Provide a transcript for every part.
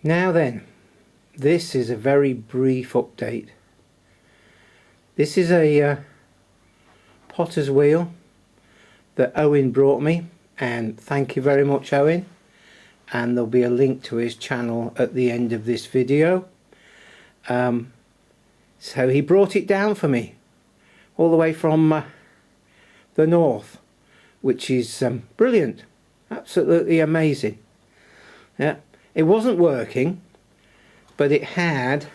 Now then, this is a very brief update. This is a potter's wheel that Owen brought me, and thank you very much, Owen, and there'll be a link to his channel at the end of this video. So he brought it down for me all the way from the north, which is brilliant, absolutely amazing. Yeah, it wasn't working, but it had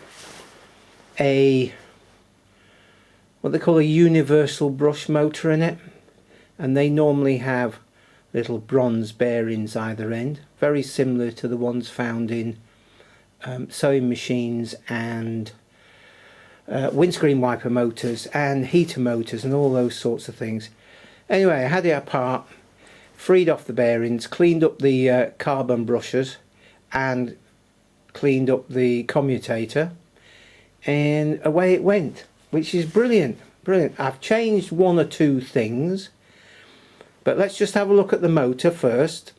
a what they call a universal brush motor in it, and they normally have little bronze bearings either end, very similar to the ones found in sewing machines and windscreen wiper motors and heater motors and all those sorts of things. Anyway, I had it apart, freed off the bearings, cleaned up the carbon brushes and cleaned up the commutator, and away it went, which is brilliant. I've changed one or two things, but let's just have a look at the motor first.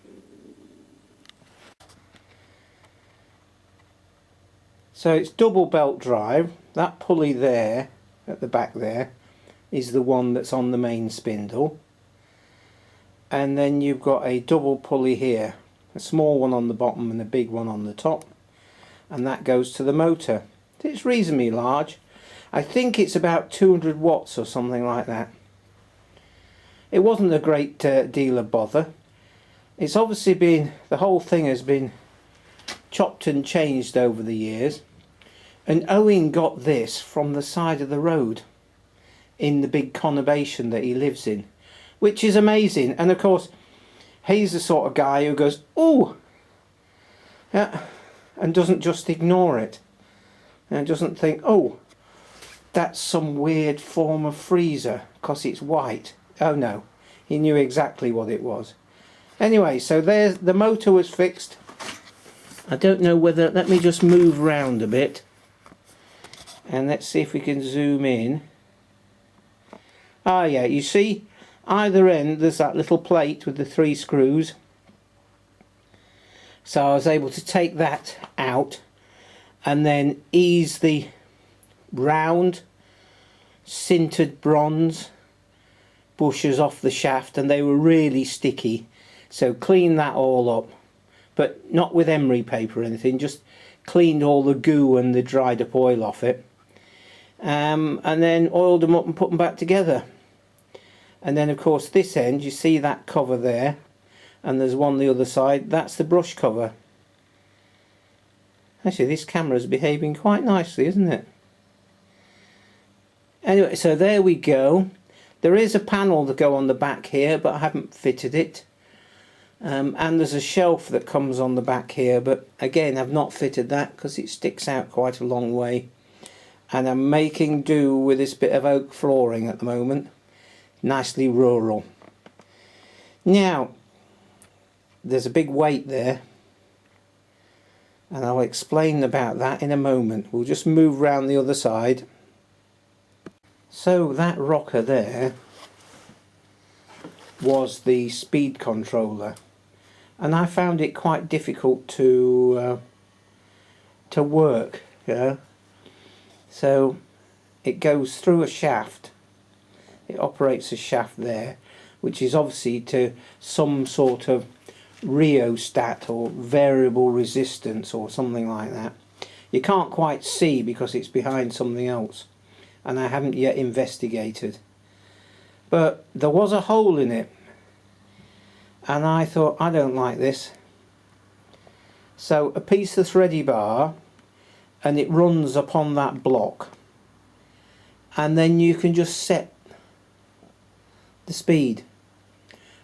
So it's double belt drive. That pulley there at the back there is the one that's on the main spindle, and then you've got a double pulley here, a small one on the bottom and a big one on the top, and that goes to the motor. It's reasonably large. I think it's about 200 watts or something like that. It wasn't a great deal of bother. It's obviously been, the whole thing has been chopped and changed over the years, and Owen got this from the side of the road in the big conurbation that he lives in, which is amazing. And of course he's the sort of guy who goes, "Oh yeah," and doesn't just ignore it, and doesn't think, "Oh, that's some weird form of freezer because it's white." Oh no, he knew exactly what it was. Anyway, so there's the motor was fixed. I don't know whether, let me just move round a bit and let's see if we can zoom in. Ah yeah, you see either end there's that little plate with the 3 screws. So I was able to take that out and then ease the round sintered bronze bushes off the shaft, and they were really sticky, so clean that all up, but not with emery paper or anything, just cleaned all the goo and the dried up oil off it, and then oiled them up and put them back together. And then of course this end, you see that cover there, and there's one the other side, that's the brush cover. Actually this camera's behaving quite nicely, isn't it? Anyway, so there we go. There is a panel to go on the back here, but I haven't fitted it. And there's a shelf that comes on the back here, but again I've not fitted that because it sticks out quite a long way. And I'm making do with this bit of oak flooring at the moment. Nicely rural. Now, there's a big weight there, and I'll explain about that in a moment. We'll just move round the other side. So that rocker there was the speed controller, and I found it quite difficult to work, you know. So it goes through a shaft. It operates a shaft there, which is obviously to some sort of rheostat or variable resistance or something like that. You can't quite see because it's behind something else, and I haven't yet investigated. But there was a hole in it, and I thought, I don't like this. So a piece of thready bar, and it runs upon that block, and then you can just set the speed.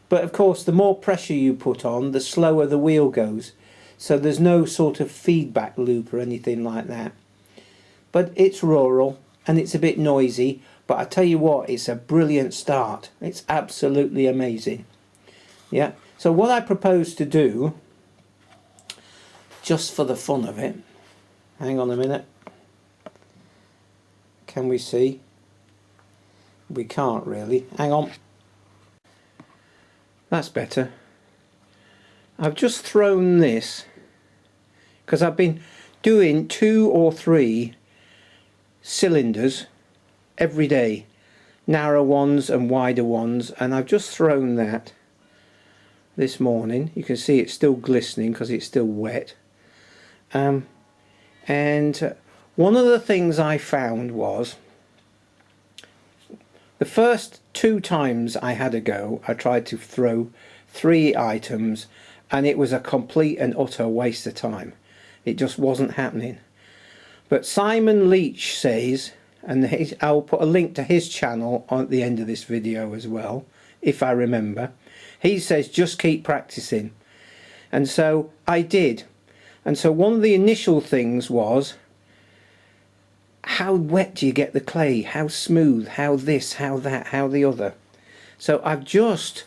But of course the more pressure you put on, the slower the wheel goes, so there's no sort of feedback loop or anything like that. But it's rural and it's a bit noisy, but I tell you what, it's a brilliant start. It's absolutely amazing. Yeah, so what I propose to do, just for the fun of it, hang on a minute, can we see? We can't really, hang on. That's better. I've just thrown this because I've been doing 2 or 3 cylinders every day, narrow ones and wider ones, and I've just thrown that this morning. You can see it's still glistening because it's still wet. And one of the things I found was, the first 2 times I had a go, I tried to throw 3 items, and it was a complete and utter waste of time. It just wasn't happening. But Simon Leach says, and I'll put a link to his channel at the end of this video as well, if I remember. He says just keep practicing. And so I did. And so one of the initial things was, how wet do you get the clay? How smooth? How this? How that? How the other? So I've just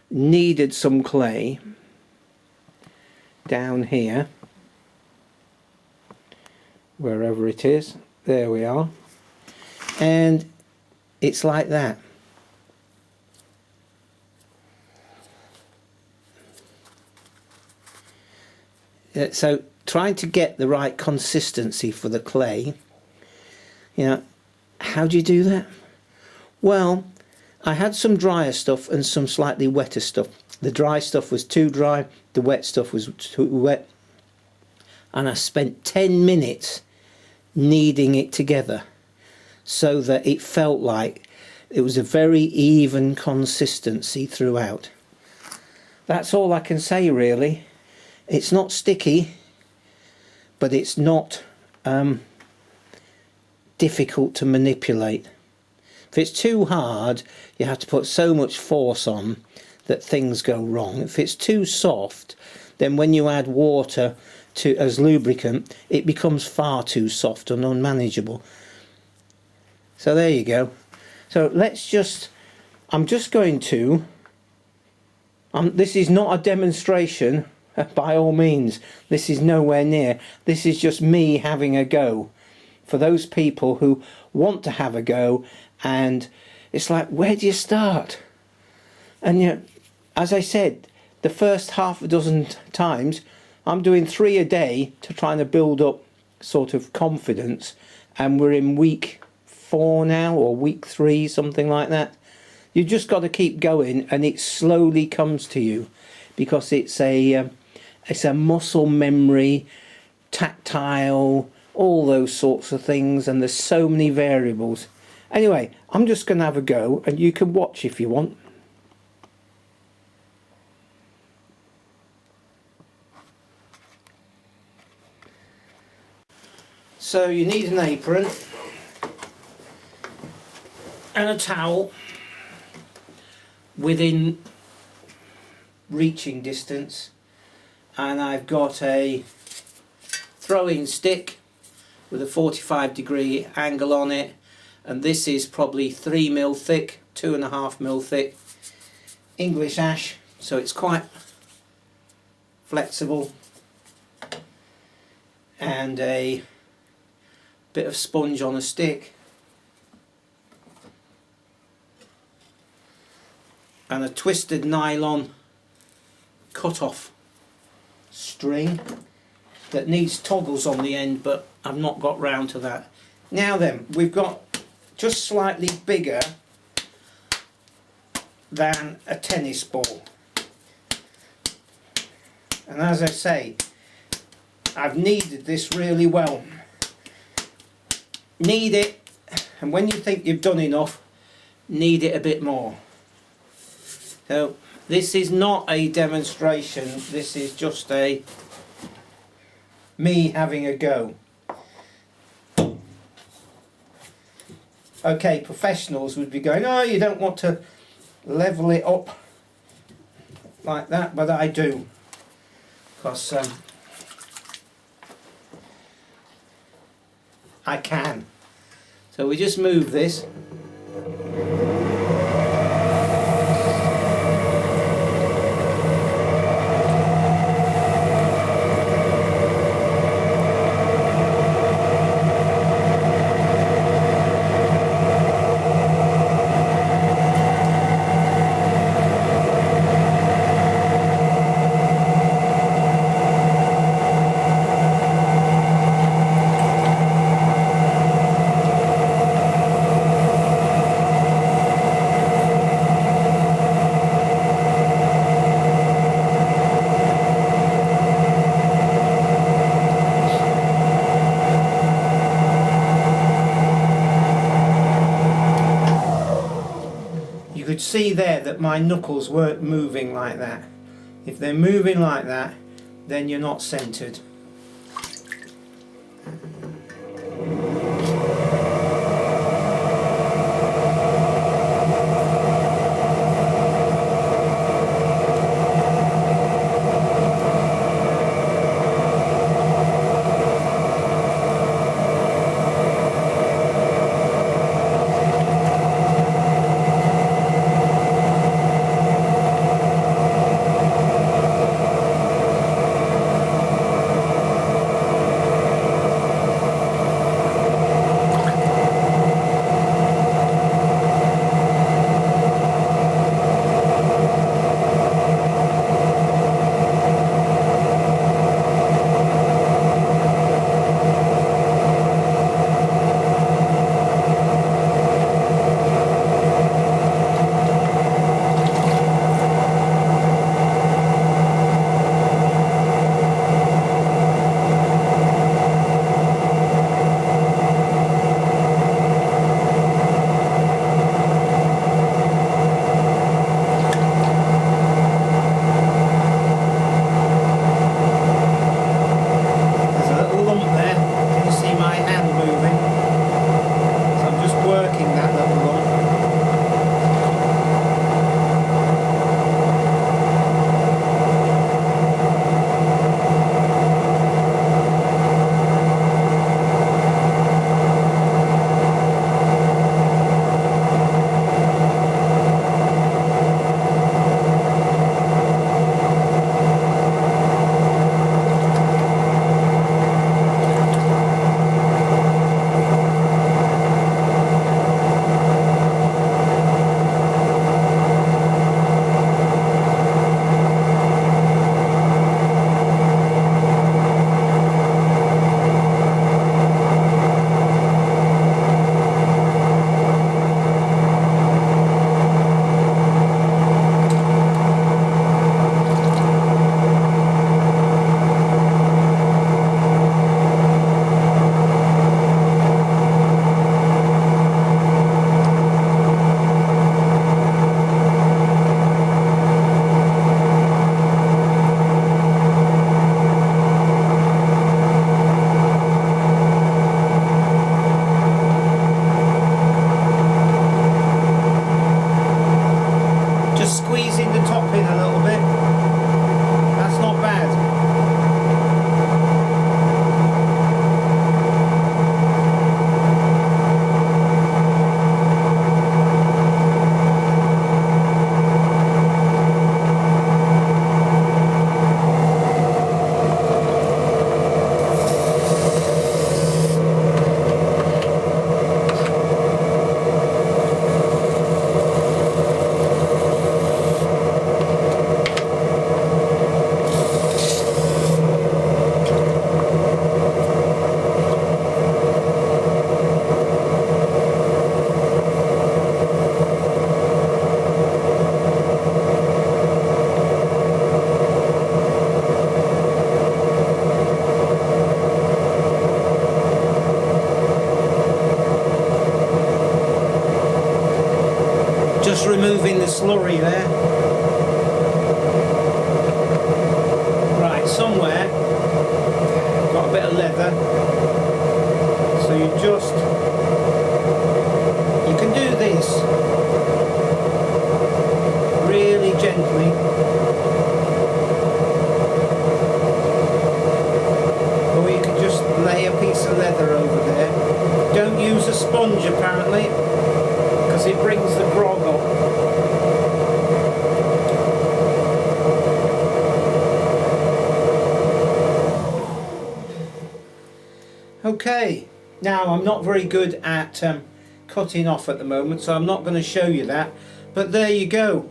kneaded some clay down here, wherever it is. There we are. And it's like that. So trying to get the right consistency for the clay, you know, how do you do that? Well, I had some drier stuff and some slightly wetter stuff. The dry stuff was too dry, the wet stuff was too wet, and I spent 10 minutes kneading it together so that it felt like it was a very even consistency throughout. That's all I can say, really. It's not sticky, but it's not difficult to manipulate. If it's too hard, you have to put so much force on that things go wrong. If it's too soft, then when you add water as lubricant, it becomes far too soft and unmanageable. So there you go. So let's just, I'm just going to, this is not a demonstration by all means. This is nowhere near. This is just me having a go. For those people who want to have a go, and it's like, where do you start? And you know, as I said, the first half a dozen times, I'm doing 3 a day to try and build up sort of confidence, and we're in week 4 now, or week 3, something like that. You just got to keep going, and it slowly comes to you, because it's a muscle memory, tactile, all those sorts of things, and there's so many variables. Anyway, I'm just going to have a go, and you can watch if you want. So you need an apron and a towel within reaching distance, and I've got a throwing stick with a 45-degree angle on it, and this is probably 3mm thick, 2.5mm thick English ash, so it's quite flexible, and a bit of sponge on a stick, and a twisted nylon cut-off string that needs toggles on the end, but I've not got round to that. Now then, we've got just slightly bigger than a tennis ball, and as I say, I've kneaded this really well. Knead it, and when you think you've done enough, knead it a bit more. So this is not a demonstration, this is just me having a go. Okay, professionals would be going, oh, you don't want to level it up like that, but I do, because I can. So we just move this. see there that my knuckles weren't moving like that. If they're moving like that, then you're not centered. Just removing the slurry there. Right, somewhere got a bit of leather, so you can do this really gently, or you can just lay a piece of leather over there. Don't use a sponge apparently, because it brings the grog up. Okay, now I'm not very good at cutting off at the moment, so I'm not going to show you that, but there you go,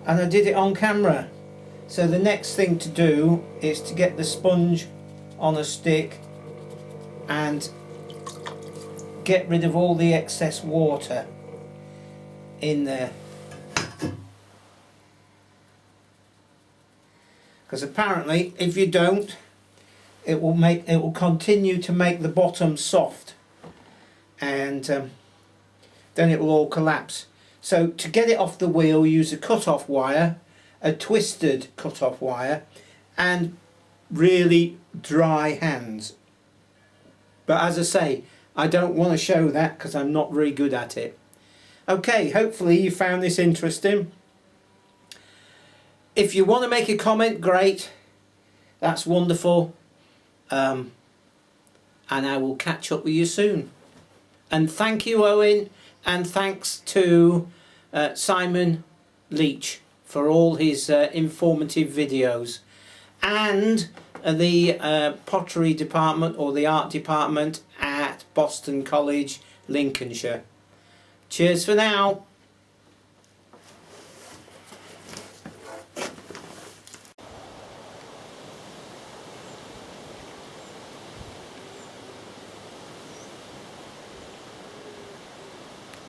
and I did it on camera. So the next thing to do is to get the sponge on a stick and get rid of all the excess water in there, because apparently if you don't, it will continue to make the bottom soft, and then it will all collapse. So to get it off the wheel, use a cut-off wire, a twisted cut-off wire, and really dry hands. But as I say, I don't want to show that because I'm not very good at it. Okay, hopefully you found this interesting. If you want to make a comment, great. That's wonderful. And I will catch up with you soon. And thank you, Owen, and thanks to Simon Leach for all his informative videos, and the pottery department or the art department at Boston College, Lincolnshire. Cheers for now.